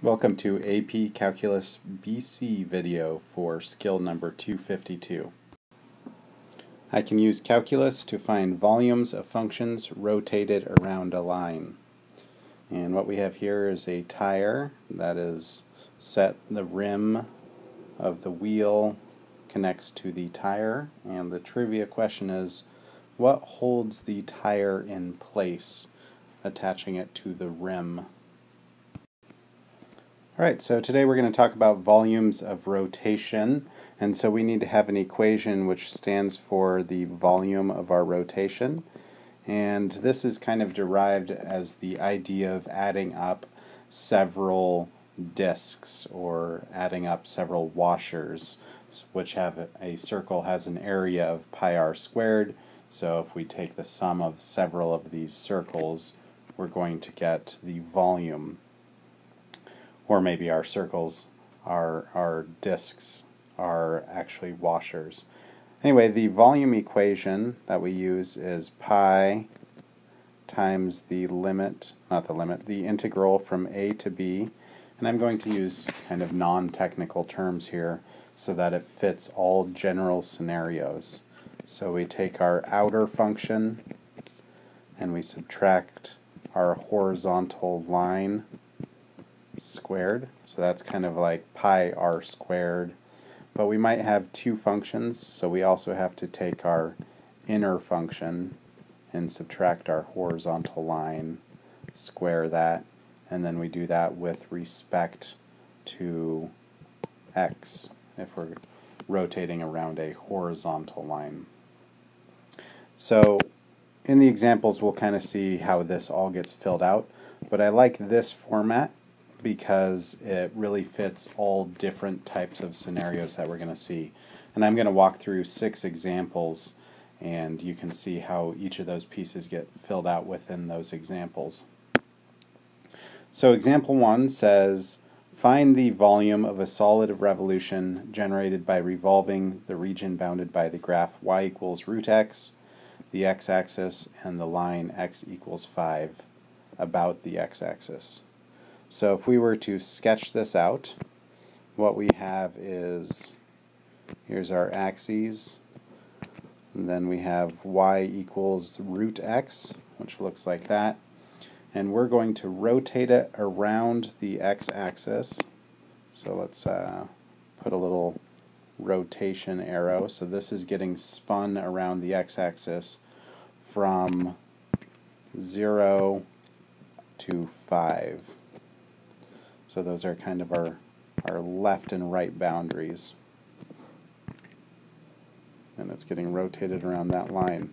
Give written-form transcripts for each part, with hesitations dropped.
Welcome to AP Calculus BC video for skill number 252. I can use calculus to find volumes of functions rotated around a line. And what we have here is a tire that is set, the rim of the wheel connects to the tire, and the trivia question is, what holds the tire in place, attaching it to the rim? Alright, so today we're going to talk about volumes of rotation, and so we need to have an equation which stands for the volume of our rotation, and this is kind of derived as the idea of adding up several disks or adding up several washers, which have a circle has an area of pi r squared. So if we take the sum of several of these circles, we're going to get the volume. Or maybe our circles, our disks, are actually washers. Anyway, the volume equation that we use is pi times the limit, not the limit, the integral from a to b. And I'm going to use kind of non-technical terms here so that it fits all general scenarios. So we take our outer function and we subtract our horizontal line squared, so that's kind of like pi r squared, but we might have two functions, so we also have to take our inner function and subtract our horizontal line, square that, and then we do that with respect to x if we're rotating around a horizontal line. So in the examples we'll kind of see how this all gets filled out, but I like this format because it really fits all different types of scenarios that we're going to see. And I'm going to walk through 6 examples, and you can see how each of those pieces get filled out within those examples. So example 1 says, find the volume of a solid of revolution generated by revolving the region bounded by the graph y equals root x, the x-axis, and the line x equals 5 about the x-axis. So if we were to sketch this out, what we have is, here's our axes, and then we have y equals root x, which looks like that, and we're going to rotate it around the x-axis. So let's put a little rotation arrow. So this is getting spun around the x-axis from 0 to 5. So those are kind of our left and right boundaries. And it's getting rotated around that line.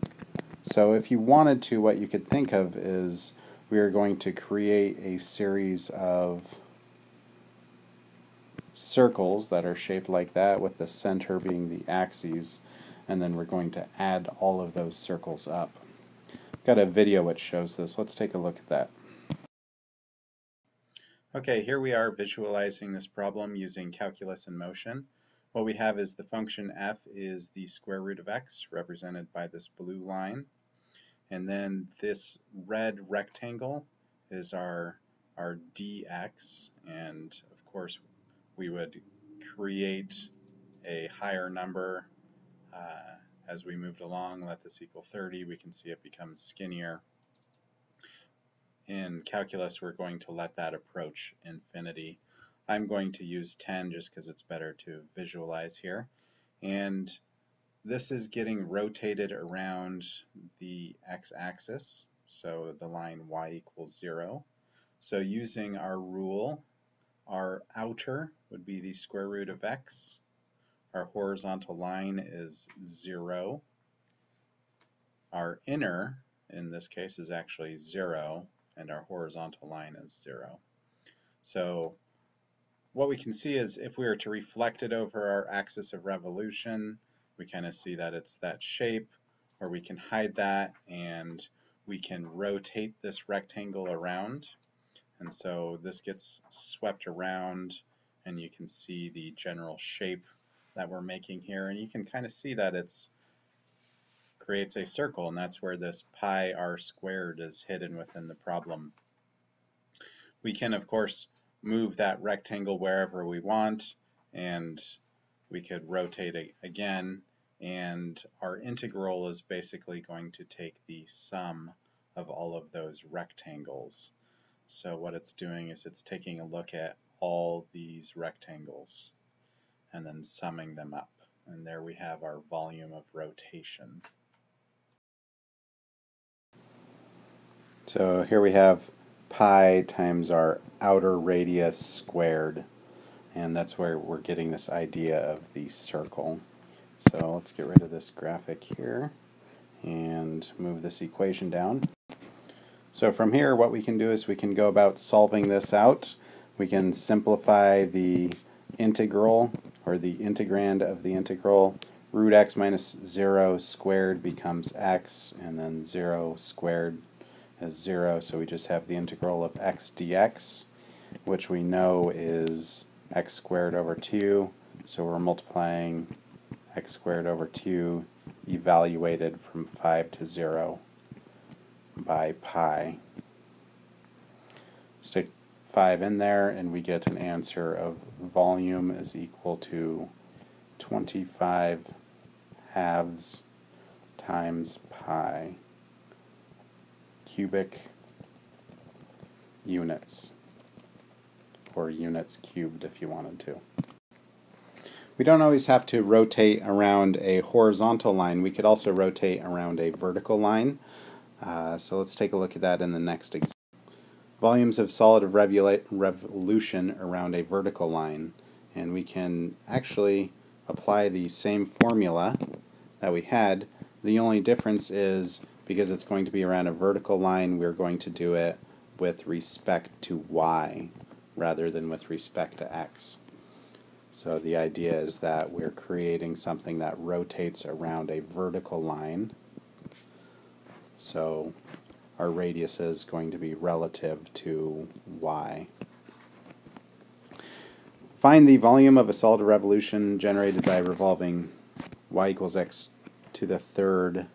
So if you wanted to, what you could think of is we are going to create a series of circles that are shaped like that, with the center being the axes, and then we're going to add all of those circles up. Got a video which shows this. Let's take a look at that. Okay, here we are visualizing this problem using calculus in motion. What we have is the function f is the square root of x, represented by this blue line. And then this red rectangle is our dx. And of course, we would create a higher number as we moved along. Let this equal 30. We can see it becomes skinnier. In calculus, we're going to let that approach infinity. I'm going to use 10 just because it's better to visualize here. And this is getting rotated around the x-axis, so the line y equals 0. So using our rule, our outer would be the square root of x. Our horizontal line is 0. Our inner, in this case, is actually 0. And our horizontal line is 0. So what we can see is if we were to reflect it over our axis of revolution, we kind of see that it's that shape, or we can hide that and we can rotate this rectangle around. And so this gets swept around and you can see the general shape that we're making here, and you can kind of see that it's creates a circle, and that's where this pi r squared is hidden within the problem. We can, of course, move that rectangle wherever we want, and we could rotate it again, and our integral is basically going to take the sum of all of those rectangles. So what it's doing is it's taking a look at all these rectangles and then summing them up. And there we have our volume of rotation. So here we have pi times our outer radius squared, and that's where we're getting this idea of the circle. So let's get rid of this graphic here and move this equation down. So from here what we can do is we can go about solving this out. We can simplify the integral, or the integrand of the integral. Root x minus 0 squared becomes x, and then 0 squared is 0, so we just have the integral of x dx, which we know is x squared over 2, so we're multiplying x squared over 2 evaluated from 5 to 0 by pi. Stick 5 in there and we get an answer of volume is equal to 25 halves times pi cubic units, or units cubed if you wanted to. We don't always have to rotate around a horizontal line. We could also rotate around a vertical line. So let's take a look at that in the next example. Volumes of solid of revolution around a vertical line. And we can actually apply the same formula that we had. The only difference is, because it's going to be around a vertical line, we're going to do it with respect to y rather than with respect to x. So the idea is that we're creating something that rotates around a vertical line. So our radius is going to be relative to y. Find the volume of a solid revolution generated by revolving y equals x to the third.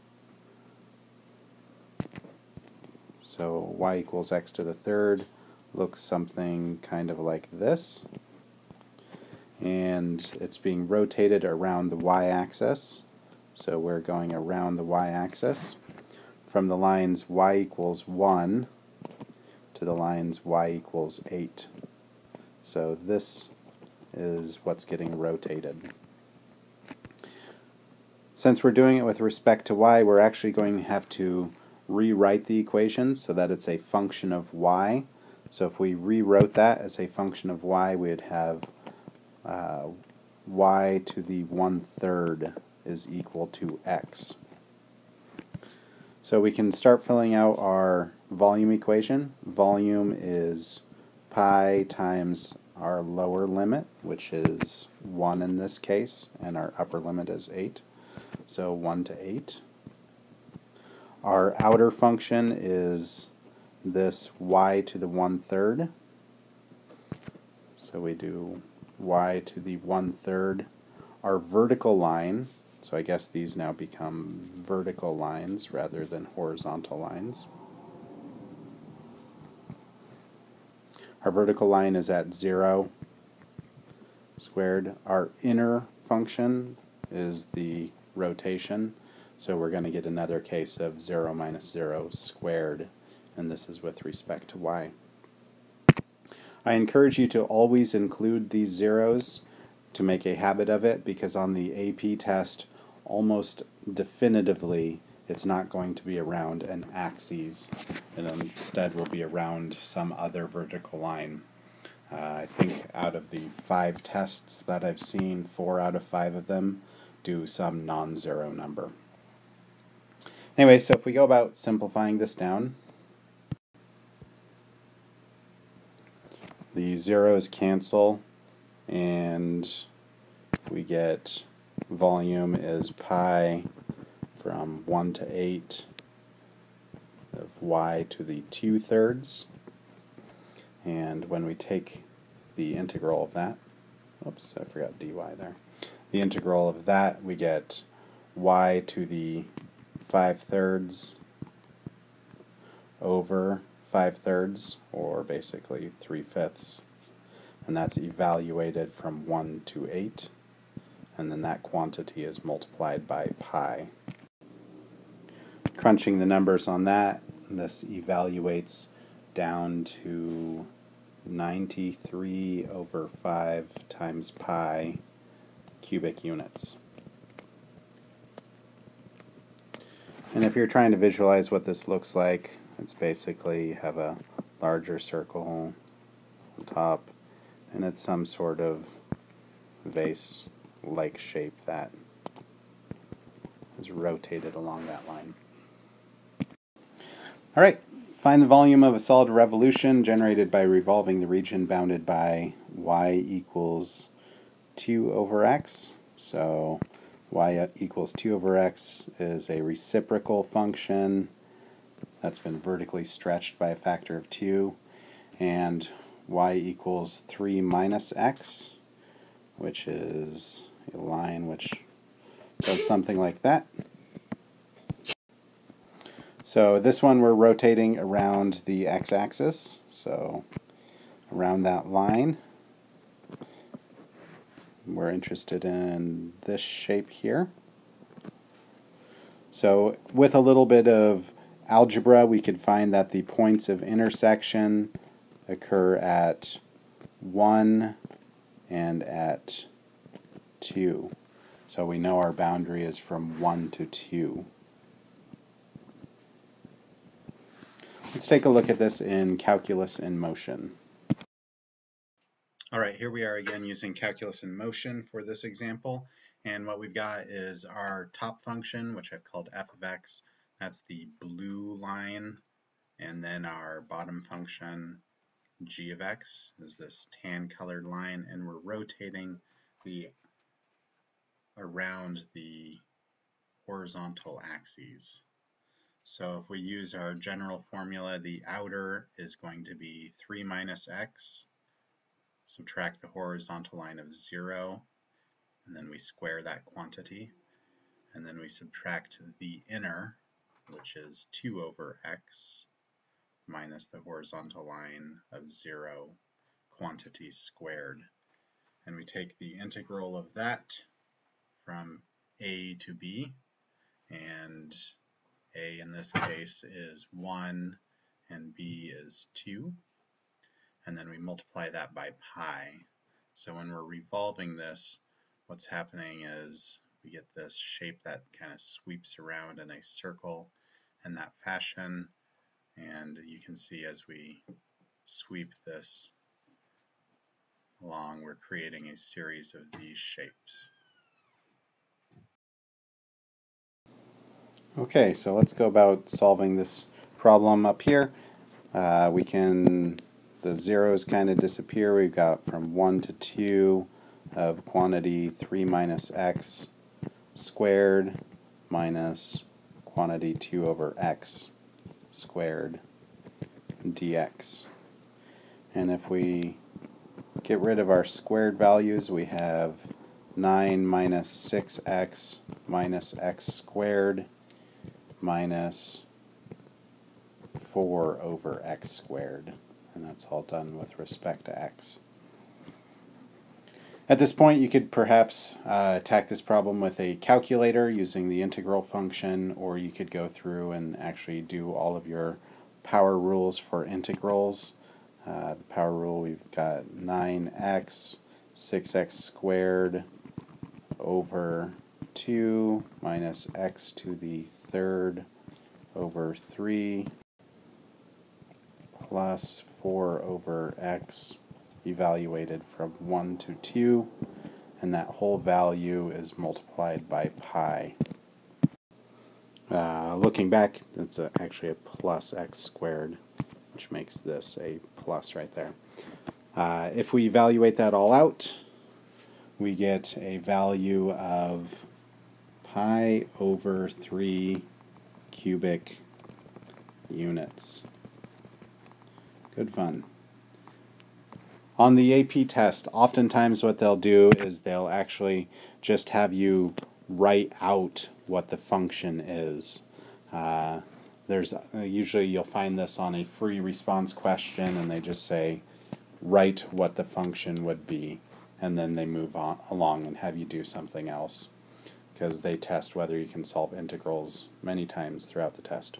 So y equals x to the third looks something kind of like this. And it's being rotated around the y-axis. So we're going around the y-axis from the lines y equals 1 to the lines y equals 8. So this is what's getting rotated. Since we're doing it with respect to y, we're actually going to have to rewrite the equation so that it's a function of y. So if we rewrote that as a function of y, we'd have y to the 1/3 is equal to x. So we can start filling out our volume equation. Volume is pi times our lower limit, which is 1 in this case, and our upper limit is 8. So 1 to 8. Our outer function is this y to the 1/3. So we do y to the 1/3. Our vertical line, so I guess these now become vertical lines rather than horizontal lines. Our vertical line is at 0 squared. Our inner function is the rotation, so we're going to get another case of 0 minus 0 squared, and this is with respect to y. I encourage you to always include these zeros to make a habit of it, because on the AP test, almost definitively, it's not going to be around an axis, and instead will be around some other vertical line. I think out of the 5 tests that I've seen, 4 out of 5 of them do some non-zero number. Anyway, so if we go about simplifying this down, the zeros cancel, and we get volume is pi from 1 to 8 of y to the 2/3. And when we take the integral of that, oops, I forgot dy there. The integral of that, we get y to the 5/3 over 5/3, or basically 3/5 and that's evaluated from 1 to 8, and then that quantity is multiplied by pi. Crunching the numbers on that, this evaluates down to 93 over 5 times pi cubic units. And if you're trying to visualize what this looks like, it's basically you have a larger circle on top, and it's some sort of vase-like shape that is rotated along that line. Alright, find the volume of a solid revolution generated by revolving the region bounded by y equals 2 over x. So y equals 2 over x is a reciprocal function that's been vertically stretched by a factor of 2, and y equals 3 minus x, which is a line which does something like that. So this one we're rotating around the x-axis, so around that line. We're interested in this shape here. So with a little bit of algebra, we could find that the points of intersection occur at 1 and at 2. So we know our boundary is from 1 to 2. Let's take a look at this in Calculus in Motion. Alright, here we are again using Calculus in Motion for this example, and what we've got is our top function, which I've called f of x. That's the blue line, and then our bottom function, g of x, is this tan colored line, and we're rotating around the horizontal axes. So if we use our general formula, the outer is going to be 3 minus x, subtract the horizontal line of 0, and then we square that quantity, and then we subtract the inner, which is 2 over x, minus the horizontal line of 0, quantity squared. And we take the integral of that from a to b, and a in this case is 1 and b is 2, and then we multiply that by pi. So when we're revolving this, what's happening is we get this shape that kind of sweeps around in a circle in that fashion, and you can see as we sweep this along, we're creating a series of these shapes. Okay, so let's go about solving this problem up here. The zeros kind of disappear. We've got from 1 to 2 of quantity 3 minus x squared minus quantity 2 over x squared dx. And if we get rid of our squared values, we have 9 minus 6x minus x squared minus 4 over x squared, and that's all done with respect to x. At this point, you could perhaps attack this problem with a calculator using the integral function, or you could go through and actually do all of your power rules for integrals. The power rule, we've got 9x, 6x squared over 2 minus x to the third over 3 plus 4 over x evaluated from 1 to 2, and that whole value is multiplied by pi. Looking back, that's actually a plus x squared, which makes this a plus right there. If we evaluate that all out, we get a value of pi over 3 cubic units. Good fun. On the AP test, oftentimes what they'll do is they'll actually just have you write out what the function is. Usually you'll find this on a free response question, and they just say write what the function would be, and then they move on along and have you do something else, because they test whether you can solve integrals many times throughout the test.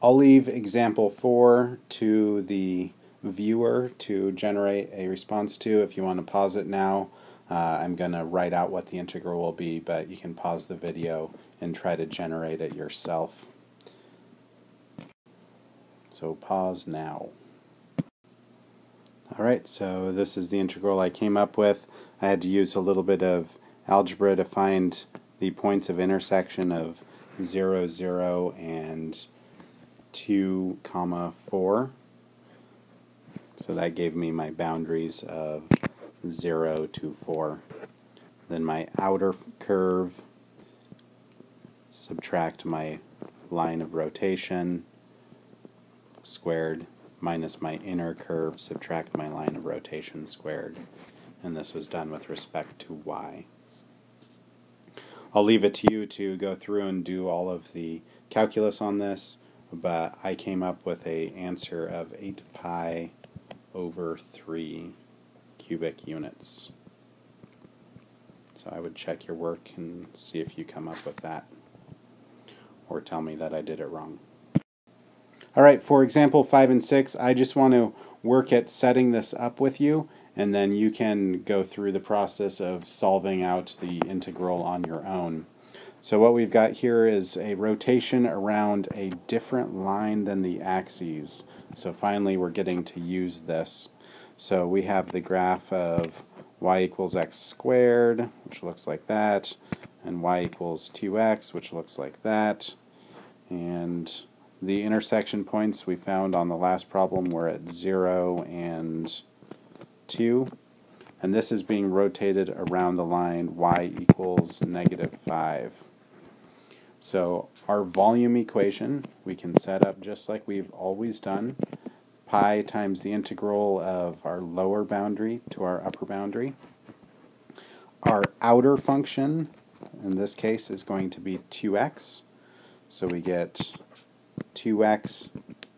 I'll leave example 4 to the viewer to generate a response to. If you want to pause it now, I'm going to write out what the integral will be, but you can pause the video and try to generate it yourself. So pause now. Alright, so this is the integral I came up with. I had to use a little bit of algebra to find the points of intersection of 0, 0, and 2, 4. So that gave me my boundaries of 0 to 4. Then my outer curve, subtract my line of rotation squared, minus my inner curve, subtract my line of rotation squared. And this was done with respect to y. I'll leave it to you to go through and do all of the calculus on this, but I came up with an answer of 8 pi over 3 cubic units. So I would check your work and see if you come up with that, or tell me that I did it wrong. Alright, for example 5 and 6, I just want to work at setting this up with you, and then you can go through the process of solving out the integral on your own. So what we've got here is a rotation around a different line than the axes. So finally we're getting to use this. So we have the graph of y equals x squared, which looks like that, and y equals 2x, which looks like that. And the intersection points we found on the last problem were at 0 and 2. And this is being rotated around the line y equals -5. So our volume equation we can set up just like we've always done. Pi times the integral of our lower boundary to our upper boundary. Our outer function in this case is going to be 2x. So we get 2x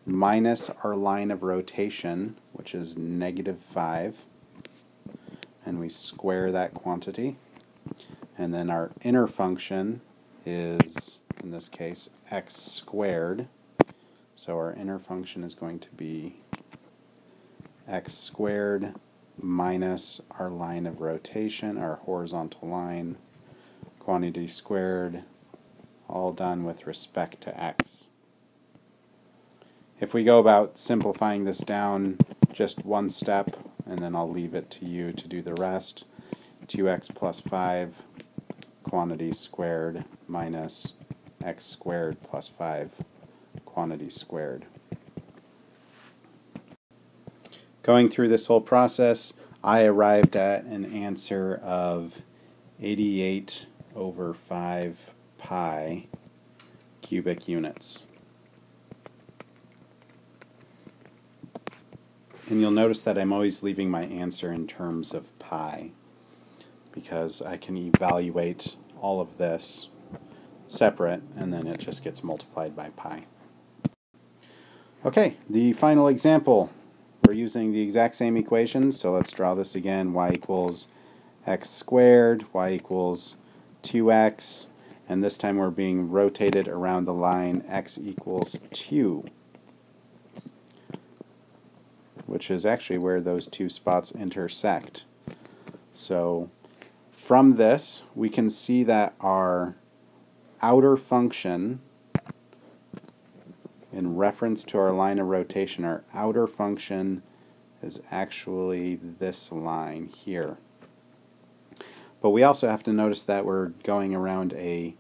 minus our line of rotation, which is -5. And we square that quantity. And then our inner function is, in this case, x squared. So our inner function is going to be x squared minus our line of rotation, our horizontal line, quantity squared, all done with respect to x. If we go about simplifying this down just one step, and then I'll leave it to you to do the rest, 2x plus 5 quantity squared minus x squared plus 5 quantity squared. Going through this whole process, I arrived at an answer of 88 over 5 pi cubic units. And you'll notice that I'm always leaving my answer in terms of pi, because I can evaluate all of this separate, and then it just gets multiplied by pi. Okay, the final example. We're using the exact same equations, so let's draw this again. Y equals x squared, y equals 2x, and this time we're being rotated around the line x equals 2, which is actually where those two spots intersect. So from this, we can see that our outer function, in reference to our line of rotation, our outer function is actually this line here. But we also have to notice that we're going around a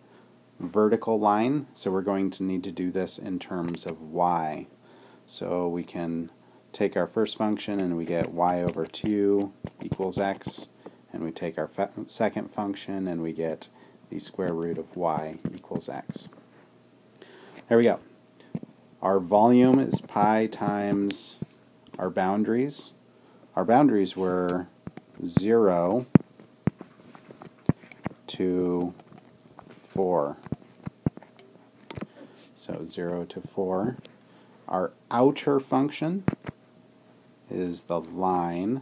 vertical line, so we're going to need to do this in terms of y. So we can take our first function and we get y over 2 equals x, and we take our second function and we get the square root of y equals x. There we go. Our volume is pi times our boundaries. Our boundaries were 0 to 4. So 0 to 4. Our outer function is the line.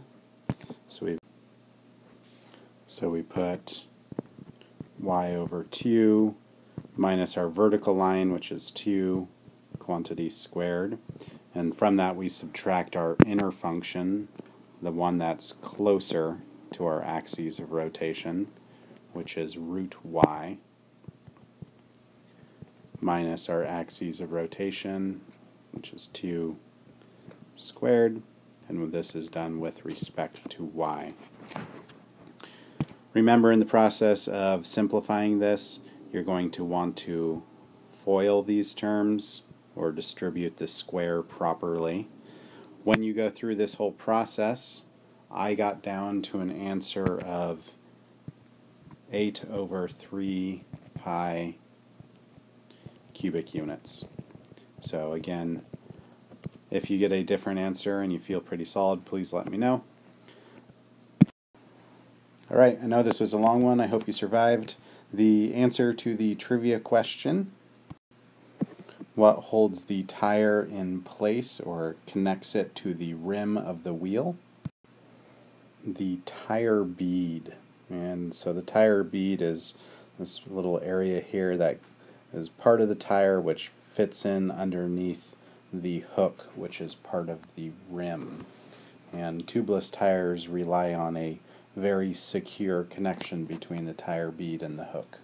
So we put y over 2 minus our vertical line, which is 2 quantity squared. And from that we subtract our inner function, the one that's closer to our axes of rotation, which is root y, minus our axes of rotation, which is 2 squared, and this is done with respect to y. Remember, in the process of simplifying this, you're going to want to FOIL these terms or distribute the square properly. When you go through this whole process, I got down to an answer of 8 over 3 pi cubic units. So again, if you get a different answer and you feel pretty solid, please let me know. Alright, I know this was a long one. I hope you survived. The answer to the trivia question: what holds the tire in place or connects it to the rim of the wheel? The tire bead. And so the tire bead is this little area here that is part of the tire which fits in underneath the hook, which is part of the rim. And tubeless tires rely on a very secure connection between the tire bead and the hook.